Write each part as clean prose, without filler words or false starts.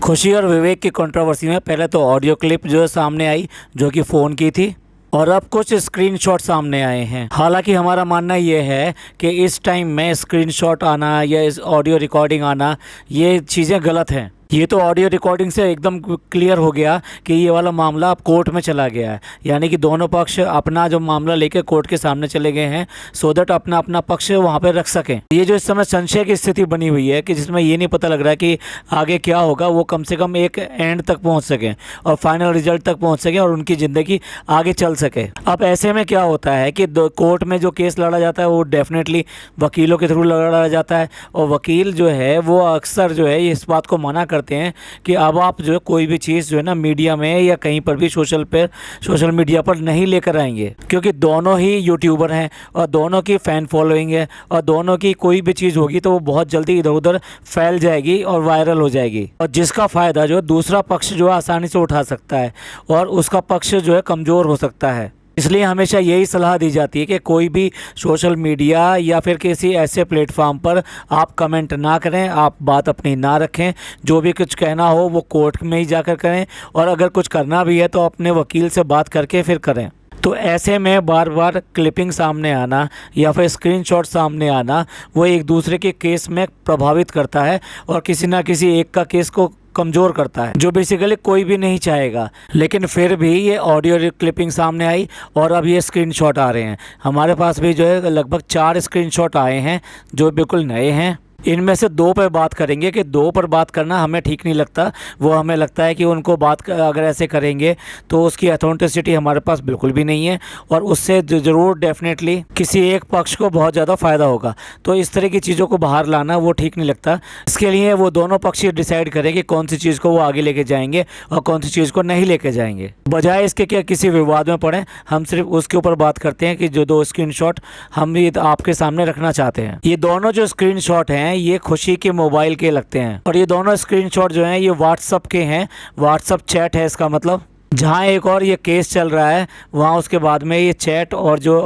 खुशी और विवेक की कंट्रोवर्सी में पहले तो ऑडियो क्लिप जो है सामने आई, जो कि फ़ोन की थी, और अब कुछ स्क्रीनशॉट सामने आए हैं। हालांकि हमारा मानना ये है कि इस टाइम में स्क्रीनशॉट आना या इस ऑडियो रिकॉर्डिंग आना, ये चीज़ें गलत हैं। ये तो ऑडियो रिकॉर्डिंग से एकदम क्लियर हो गया कि ये वाला मामला अब कोर्ट में चला गया है, यानी कि दोनों पक्ष अपना जो मामला लेकर कोर्ट के सामने चले गए हैं, सो दैट अपना अपना पक्ष वहाँ पे रख सकें। ये जो इस समय संशय की स्थिति बनी हुई है कि जिसमें ये नहीं पता लग रहा है कि आगे क्या होगा, वो कम से कम एक एंड तक पहुँच सकें और फाइनल रिजल्ट तक पहुँच सकें और उनकी ज़िंदगी आगे चल सके। अब ऐसे में क्या होता है कि कोर्ट में जो केस लड़ा जाता है वो डेफिनेटली वकीलों के थ्रू लड़ा जाता है, और वकील जो है वो अक्सर जो है इस बात को मना करते हैं कि अब आप जो है कोई भी चीज़ जो है ना मीडिया में या कहीं पर भी सोशल मीडिया पर नहीं लेकर आएंगे, क्योंकि दोनों ही यूट्यूबर हैं और दोनों की फ़ैन फॉलोइंग है, और दोनों की कोई भी चीज़ होगी तो वो बहुत जल्दी इधर उधर फैल जाएगी और वायरल हो जाएगी, और जिसका फ़ायदा जो दूसरा पक्ष जो है आसानी से उठा सकता है और उसका पक्ष जो है कमज़ोर हो सकता है। इसलिए हमेशा यही सलाह दी जाती है कि कोई भी सोशल मीडिया या फिर किसी ऐसे प्लेटफॉर्म पर आप कमेंट ना करें, आप बात अपनी ना रखें, जो भी कुछ कहना हो वो कोर्ट में ही जाकर करें, और अगर कुछ करना भी है तो अपने वकील से बात करके फिर करें। तो ऐसे में बार बार क्लिपिंग सामने आना या फिर स्क्रीनशॉट सामने आना वो एक दूसरे के केस में प्रभावित करता है और किसी ना किसी एक का केस को कमज़ोर करता है, जो बेसिकली कोई भी नहीं चाहेगा। लेकिन फिर भी ये ऑडियो क्लिपिंग सामने आई और अब ये स्क्रीनशॉट आ रहे हैं। हमारे पास भी जो है लगभग 4 स्क्रीनशॉट आए हैं जो बिल्कुल नए हैं। इनमें से 2 पर बात करेंगे कि 2 पर बात करना हमें ठीक नहीं लगता। वो हमें लगता है कि उनको बात अगर ऐसे करेंगे तो उसकी अथेंटिसिटी हमारे पास बिल्कुल भी नहीं है, और उससे ज़रूर डेफिनेटली किसी एक पक्ष को बहुत ज़्यादा फ़ायदा होगा। तो इस तरह की चीज़ों को बाहर लाना वो ठीक नहीं लगता। इसके लिए वो दोनों पक्ष डिसाइड करें कि कौन सी चीज़ को वो आगे लेके जाएंगे और कौन सी चीज़ को नहीं लेके जाएंगे। बजाय इसके क्या किसी विवाद में पड़े, हम सिर्फ उसके ऊपर बात करते हैं कि जो 2 स्क्रीनशॉट हम भी आपके सामने रखना चाहते हैं। ये दोनों जो स्क्रीनशॉट हैं ये खुशी के मोबाइल के लगते हैं, और ये दोनों स्क्रीनशॉट जो हैं ये व्हाट्सएप के हैं। व्हाट्सएप चैट है इसका मतलब, जहाँ एक और ये केस चल रहा है वहाँ उसके बाद में ये चैट और जो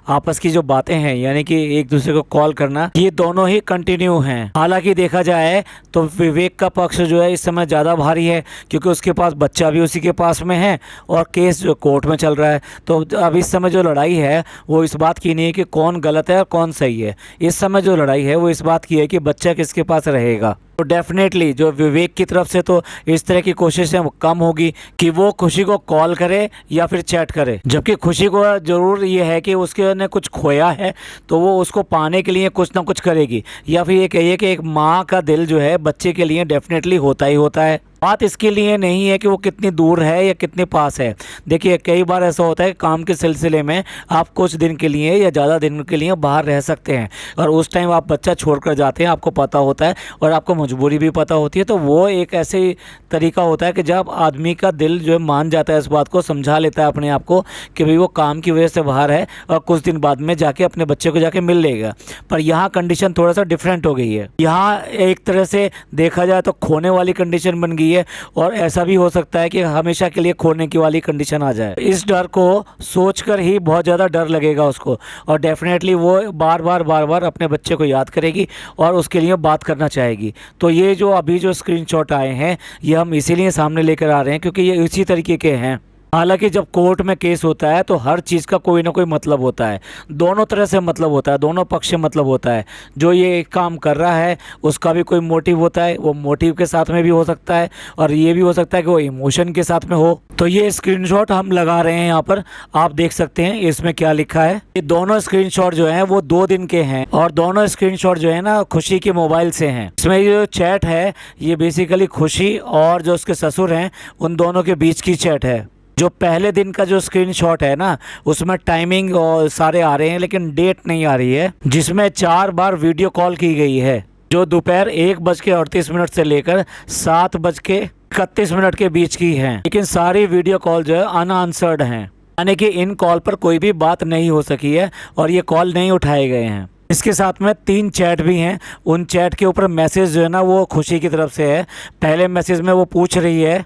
आपस की जो बातें हैं, यानी कि एक दूसरे को कॉल करना, ये दोनों ही कंटिन्यू हैं। हालांकि देखा जाए तो विवेक का पक्ष जो है इस समय ज़्यादा भारी है, क्योंकि उसके पास बच्चा भी उसी के पास में है और केस जो कोर्ट में चल रहा है। तो अब इस समय जो लड़ाई है वो इस बात की नहीं है कि कौन गलत है और कौन सही है। इस समय जो लड़ाई है वो इस बात की है कि बच्चा किसके पास रहेगा। तो डेफिनेटली जो विवेक की तरफ से तो इस तरह की कोशिशें कम होगी कि वो खुशी को कॉल करे या फिर चैट करे, जबकि खुशी को ज़रूर ये है कि उसके ने कुछ खोया है तो वो उसको पाने के लिए कुछ ना कुछ करेगी, या फिर ये कहिए कि एक माँ का दिल जो है बच्चे के लिए डेफिनेटली होता ही होता है। बात इसके लिए नहीं है कि वो कितनी दूर है या कितने पास है। देखिए कई बार ऐसा होता है काम के सिलसिले में आप कुछ दिन के लिए या ज़्यादा दिन के लिए बाहर रह सकते हैं, और उस टाइम आप बच्चा छोड़कर जाते हैं, आपको पता होता है और आपको मजबूरी भी पता होती है। तो वो एक ऐसे तरीका होता है कि जब आदमी का दिल जो है मान जाता है, इस बात को समझा लेता है अपने आप को कि भाई वो काम की वजह से बाहर है और कुछ दिन बाद में जाके अपने बच्चे को जाके मिल लेगा। पर यहाँ कंडीशन थोड़ा सा डिफरेंट हो गई है। यहाँ एक तरह से देखा जाए तो खोने वाली कंडीशन बन गई है, और ऐसा भी हो सकता है कि हमेशा के लिए खोने की वाली कंडीशन आ जाए। इस डर को सोचकर ही बहुत ज़्यादा डर लगेगा उसको, और डेफिनेटली वो बार बार अपने बच्चे को याद करेगी और उसके लिए बात करना चाहेगी। तो ये जो अभी जो स्क्रीनशॉट आए हैं ये हम इसीलिए सामने लेकर आ रहे हैं क्योंकि ये इसी तरीके के हैं। हालांकि जब कोर्ट में केस होता है तो हर चीज़ का कोई ना कोई मतलब होता है, दोनों तरह से मतलब होता है, दोनों पक्ष से मतलब होता है। जो ये काम कर रहा है उसका भी कोई मोटिव होता है, वो मोटिव के साथ में भी हो सकता है, और ये भी हो सकता है कि वो इमोशन के साथ में हो। तो ये स्क्रीनशॉट हम लगा रहे हैं यहाँ पर, आप देख सकते हैं इसमें क्या लिखा है। ये दोनों स्क्रीनशॉट जो हैं वो 2 दिन के हैं, और दोनों स्क्रीनशॉट जो है ना खुशी के मोबाइल से हैं। इसमें जो चैट है ये बेसिकली खुशी और जो उसके ससुर हैं उन दोनों के बीच की चैट है। जो पहले दिन का जो स्क्रीनशॉट है ना उसमें टाइमिंग और सारे आ रहे हैं, लेकिन डेट नहीं आ रही है, जिसमें 4 बार वीडियो कॉल की गई है, जो दोपहर 1:38 से लेकर 7:31 के बीच की है। लेकिन सारी वीडियो कॉल जो है अनआंसर्ड हैं, यानी कि इन कॉल पर कोई भी बात नहीं हो सकी है और ये कॉल नहीं उठाए गए हैं। इसके साथ में 3 चैट भी हैं। उन चैट के ऊपर मैसेज जो है ना वो खुशी की तरफ से है। पहले मैसेज में वो पूछ रही है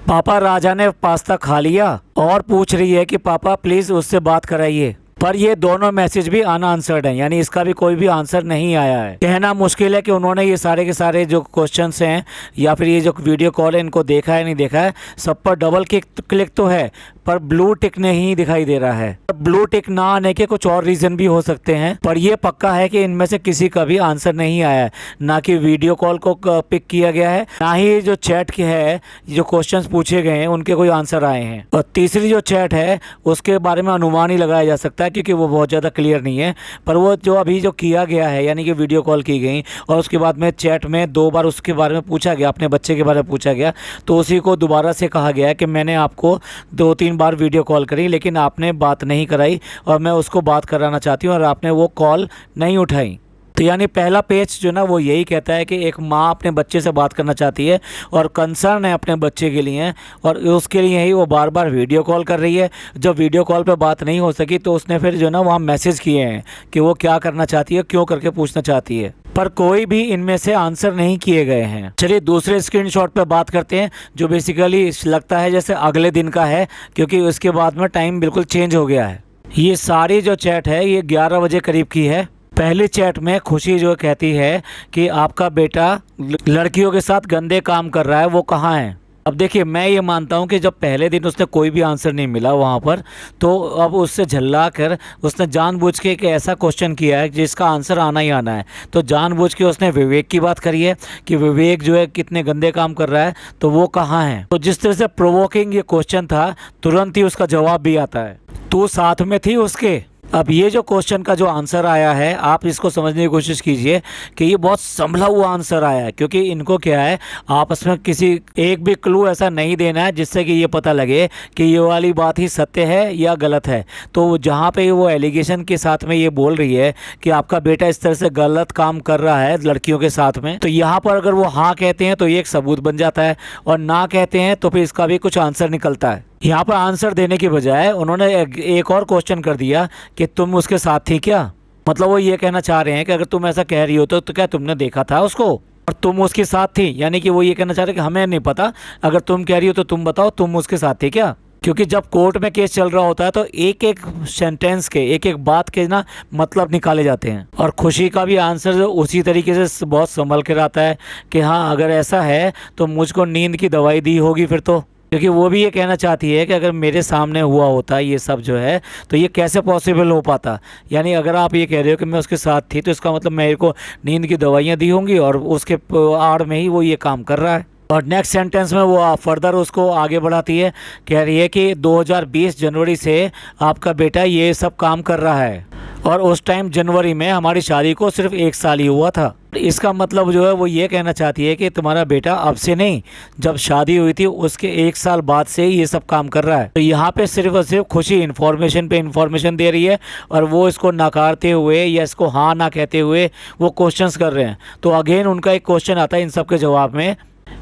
पापा राजा ने पास्ता खा लिया, और पूछ रही है कि पापा प्लीज़ उससे बात कराइए। पर ये दोनों मैसेज भी अनआंसर्ड हैं, यानी इसका भी कोई भी आंसर नहीं आया है। कहना मुश्किल है कि उन्होंने ये सारे के सारे जो क्वेश्चंस हैं या फिर ये जो वीडियो कॉल है इनको देखा है नहीं देखा है। सब पर डबल क्लिक तो है पर ब्लू टिक नहीं दिखाई दे रहा है। ब्लू टिक ना आने के कुछ और रीज़न भी हो सकते हैं, पर यह पक्का है कि इनमें से किसी का भी आंसर नहीं आया है। ना कि वीडियो कॉल को पिक किया गया है, ना ही जो चैट के है जो क्वेश्चंस पूछे गए हैं उनके कोई आंसर आए हैं। और तीसरी जो चैट है उसके बारे में अनुमान ही लगाया जा सकता है क्योंकि वो बहुत ज़्यादा क्लियर नहीं है। पर वो जो अभी जो किया गया है यानी कि वीडियो कॉल की गई और उसके बाद में चैट में 2 बार उसके बारे में पूछा गया, अपने बच्चे के बारे में पूछा गया, तो उसी को दोबारा से कहा गया है कि मैंने आपको 2-3 बार वीडियो कॉल करी लेकिन आपने बात नहीं कराई और मैं उसको बात कराना चाहती हूँ और आपने वो कॉल नहीं उठाई। तो यानी पहला पेज जो ना वो यही कहता है कि एक माँ अपने बच्चे से बात करना चाहती है और कंसर्न है अपने बच्चे के लिए और उसके लिए ही वो बार बार वीडियो कॉल कर रही है। जब वीडियो कॉल पे बात नहीं हो सकी तो उसने फिर जो ना वहाँ मैसेज किए हैं कि वो क्या करना चाहती है, क्यों करके पूछना चाहती है, पर कोई भी इनमें से आंसर नहीं किए गए हैं। चलिए दूसरे स्क्रीनशॉट पे बात करते हैं जो बेसिकली लगता है जैसे अगले दिन का है क्योंकि उसके बाद में टाइम बिल्कुल चेंज हो गया है। ये सारी जो चैट है ये 11 बजे करीब की है। पहली चैट में खुशी जो कहती है कि आपका बेटा लड़कियों के साथ गंदे काम कर रहा है, वो कहाँ है। अब देखिए मैं ये मानता हूँ कि जब पहले दिन उसने कोई भी आंसर नहीं मिला वहाँ पर, तो अब उससे झल्ला कर उसने जानबूझ के एक ऐसा क्वेश्चन किया है जिसका आंसर आना ही आना है। तो जानबूझ के उसने विवेक की बात करी है कि विवेक जो है कितने गंदे काम कर रहा है, तो वो कहाँ है। तो जिस तरह से प्रोवोकिंग ये क्वेश्चन था तुरंत ही उसका जवाब भी आता है, तू साथ में थी उसके। अब ये जो क्वेश्चन का जो आंसर आया है आप इसको समझने की कोशिश कीजिए कि ये बहुत संभला हुआ आंसर आया है क्योंकि इनको क्या है आपस में किसी एक भी क्लू ऐसा नहीं देना है जिससे कि ये पता लगे कि ये वाली बात ही सत्य है या गलत है। तो जहाँ पे वो एलिगेशन के साथ में ये बोल रही है कि आपका बेटा इस तरह से गलत काम कर रहा है लड़कियों के साथ में, तो यहाँ पर अगर वो हाँ कहते हैं तो ये एक सबूत बन जाता है और ना कहते हैं तो फिर इसका भी कुछ आंसर निकलता है। यहाँ पर आंसर देने के बजाय उन्होंने एक और क्वेश्चन कर दिया कि तुम उसके साथ थी क्या। मतलब वो ये कहना चाह रहे हैं कि अगर तुम ऐसा कह रही हो तो क्या तुमने देखा था उसको और तुम उसके साथ थी, यानी कि वो ये कहना चाह रहे हैं कि हमें नहीं पता, अगर तुम कह रही हो तो तुम बताओ तुम उसके साथ थे क्या। क्योंकि जब कोर्ट में केस चल रहा होता है तो एक एक सेंटेंस के एक एक बात के ना मतलब निकाले जाते हैं और खुशी का भी आंसर उसी तरीके से बहुत संभल कर आता है कि हाँ अगर ऐसा है तो मुझको नींद की दवाई दी होगी फिर तो, क्योंकि वो भी ये कहना चाहती है कि अगर मेरे सामने हुआ होता ये सब जो है तो ये कैसे पॉसिबल हो पाता। यानी अगर आप ये कह रहे हो कि मैं उसके साथ थी तो इसका मतलब मेरे को नींद की दवाइयाँ दी होंगी और उसके आड़ में ही वो ये काम कर रहा है। और नेक्स्ट सेंटेंस में वो फर्दर उसको आगे बढ़ाती है, कह रही है कि 2020 जनवरी से आपका बेटा ये सब काम कर रहा है और उस टाइम जनवरी में हमारी शादी को सिर्फ 1 साल ही हुआ था। इसका मतलब जो है वो ये कहना चाहती है कि तुम्हारा बेटा अब से नहीं, जब शादी हुई थी उसके 1 साल बाद से ये सब काम कर रहा है। तो यहाँ पे सिर्फ और सिर्फ खुशी इन्फॉर्मेशन पे इन्फॉर्मेशन दे रही है और वो इसको नकारते हुए या इसको हाँ ना कहते हुए वो क्वेश्चंस कर रहे हैं। तो अगेन उनका एक क्वेश्चन आता है इन सब के जवाब में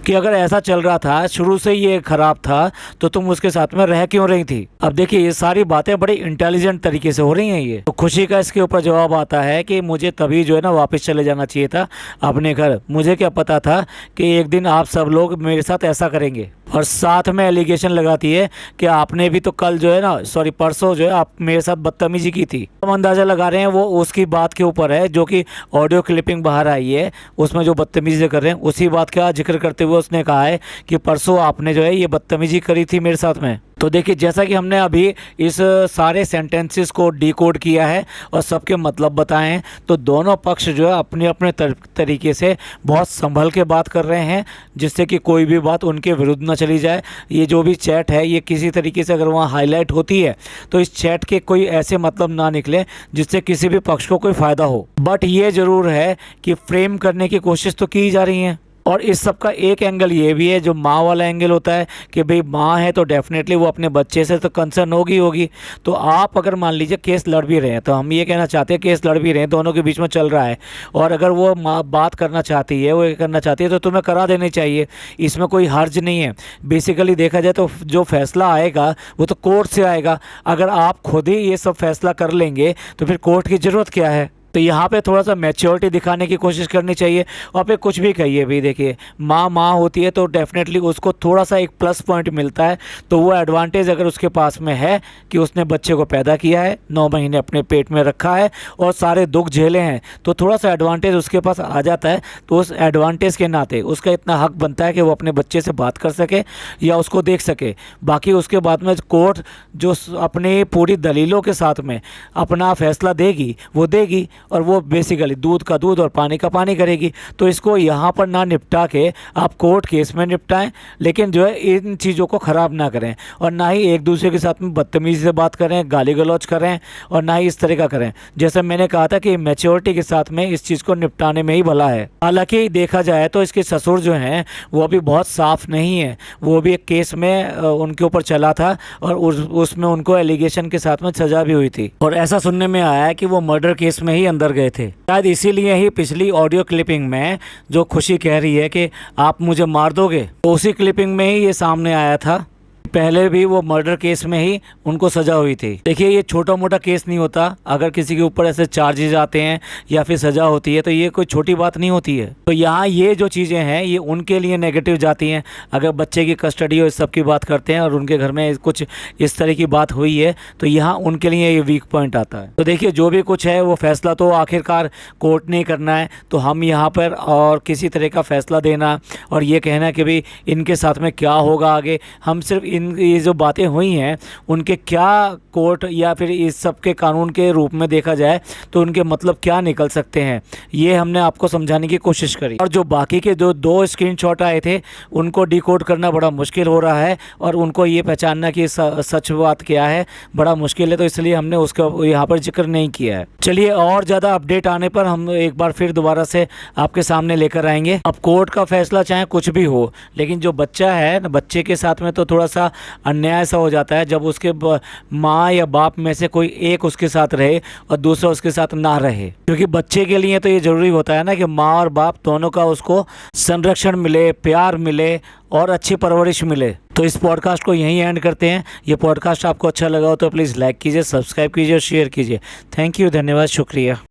कि अगर ऐसा चल रहा था शुरू से ये खराब था तो तुम उसके साथ में रह क्यों रही थी। अब देखिए ये सारी बातें बड़ी इंटेलिजेंट तरीके से हो रही हैं। ये तो खुशी का इसके ऊपर जवाब आता है कि मुझे तभी जो है ना वापस चले जाना चाहिए था अपने घर, मुझे क्या पता था कि एक दिन आप सब लोग मेरे साथ ऐसा करेंगे। और साथ में एलिगेशन लगाती है कि आपने भी तो कल जो है ना परसों जो है आप मेरे साथ बदतमीजी की थी। हम अंदाज़ा लगा रहे हैं वो उसकी बात के ऊपर है जो कि ऑडियो क्लिपिंग बाहर आई है उसमें जो बदतमीजी कर रहे हैं उसी बात का जिक्र करते हुए उसने कहा है कि परसों आपने जो है ये बदतमीजी करी थी मेरे साथ में। तो देखिए जैसा कि हमने अभी इस सारे सेंटेंसेस को डिकोड किया है और सबके मतलब बताए हैं, तो दोनों पक्ष जो है अपने अपने तरीके से बहुत संभल के बात कर रहे हैं जिससे कि कोई भी बात उनके विरुद्ध ना चली जाए। ये जो भी चैट है ये किसी तरीके से अगर वहाँ हाईलाइट होती है तो इस चैट के कोई ऐसे मतलब ना निकले जिससे किसी भी पक्ष को कोई फ़ायदा हो। बट ये ज़रूर है कि फ्रेम करने की कोशिश तो की जा रही है। और इस सब का एक एंगल ये भी है जो माँ वाला एंगल होता है कि भाई माँ है तो डेफिनेटली वो अपने बच्चे से तो कंसर्न होगी। तो आप अगर मान लीजिए केस लड़ भी रहे हैं, तो हम ये कहना चाहते हैं केस लड़ भी रहे हैं, दोनों के बीच में चल रहा है और अगर वो माँ बात करना चाहती है, वो ये करना चाहती है तो तुम्हें करा देनी चाहिए, इसमें कोई हर्ज नहीं है। बेसिकली देखा जाए तो जो फैसला आएगा वो तो कोर्ट से आएगा। अगर आप खुद ही ये सब फैसला कर लेंगे तो फिर कोर्ट की ज़रूरत क्या है। तो यहाँ पे थोड़ा सा मैच्योरिटी दिखाने की कोशिश करनी चाहिए। और फिर कुछ भी कहिए भी, देखिए माँ होती है तो डेफिनेटली उसको थोड़ा सा एक प्लस पॉइंट मिलता है। तो वो एडवांटेज अगर उसके पास में है कि उसने बच्चे को पैदा किया है, 9 महीने अपने पेट में रखा है और सारे दुख झेले हैं, तो थोड़ा सा एडवांटेज उसके पास आ जाता है। तो उस एडवांटेज के नाते उसका इतना हक बनता है कि वो अपने बच्चे से बात कर सके या उसको देख सके। बाकी उसके बाद में कोर्ट जो अपनी पूरी दलीलों के साथ में अपना फैसला देगी वो देगी, और वो बेसिकली दूध का दूध और पानी का पानी करेगी। तो इसको यहाँ पर ना निपटा के आप कोर्ट केस में निपटाएं, लेकिन जो है इन चीज़ों को ख़राब ना करें और ना ही एक दूसरे के साथ में बदतमीज़ी से बात करें, गाली गलौज करें और ना ही इस तरह का करें। जैसे मैंने कहा था कि मैच्योरिटी के साथ में इस चीज़ को निपटाने में ही भला है। हालांकि देखा जाए तो इसके ससुर जो हैं वो अभी बहुत साफ नहीं है। वो भी एक केस में उनके ऊपर चला था और उसमें उनको एलिगेशन के साथ में सज़ा भी हुई थी, और ऐसा सुनने में आया है कि वो मर्डर केस में ही अंदर गए थे। शायद इसीलिए ही पिछली ऑडियो क्लिपिंग में जो खुशी कह रही है कि आप मुझे मार दोगे, तो उसी क्लिपिंग में ही ये सामने आया था। पहले भी वो मर्डर केस में ही उनको सज़ा हुई थी। देखिए ये छोटा मोटा केस नहीं होता। अगर किसी के ऊपर ऐसे चार्जेस आते हैं या फिर सज़ा होती है तो ये कोई छोटी बात नहीं होती है। तो यहाँ ये जो चीज़ें हैं ये उनके लिए नेगेटिव जाती हैं। अगर बच्चे की कस्टडी और इस सब की बात करते हैं और उनके घर में कुछ इस तरह की बात हुई है तो यहाँ उनके लिए ये वीक पॉइंट आता है। तो देखिए जो भी कुछ है वो फैसला तो आखिरकार कोर्ट ने करना है। तो हम यहाँ पर और किसी तरह का फैसला देना और ये कहना कि भाई इनके साथ में क्या होगा आगे, हम सिर्फ ये जो बातें हुई हैं उनके क्या कोर्ट या फिर इस सब के कानून के रूप में देखा जाए तो उनके मतलब क्या निकल सकते हैं, ये हमने आपको समझाने की कोशिश करी। और जो बाकी के जो 2 स्क्रीनशॉट आए थे उनको डिकोड करना बड़ा मुश्किल हो रहा है और उनको ये पहचानना कि सच बात क्या है बड़ा मुश्किल है। तो इसलिए हमने उसका यहाँ पर जिक्र नहीं किया है। चलिए और ज़्यादा अपडेट आने पर हम एक बार फिर दोबारा से आपके सामने लेकर आएंगे। अब कोर्ट का फैसला चाहे कुछ भी हो, लेकिन जो बच्चा है ना, बच्चे के साथ में तो थोड़ा सा अन्याय सा हो जाता है जब उसके माँ या बाप में से कोई एक उसके साथ रहे और दूसरा उसके साथ ना रहे। क्योंकि बच्चे के लिए तो ये ज़रूरी होता है ना कि माँ और बाप दोनों का उसको संरक्षण मिले, प्यार मिले और अच्छी परवरिश मिले। तो इस पॉडकास्ट को यहीं एंड करते हैं। ये पॉडकास्ट आपको अच्छा लगा हो तो प्लीज़ लाइक कीजिए, सब्सक्राइब कीजिए और शेयर कीजिए। थैंक यू, धन्यवाद, शुक्रिया।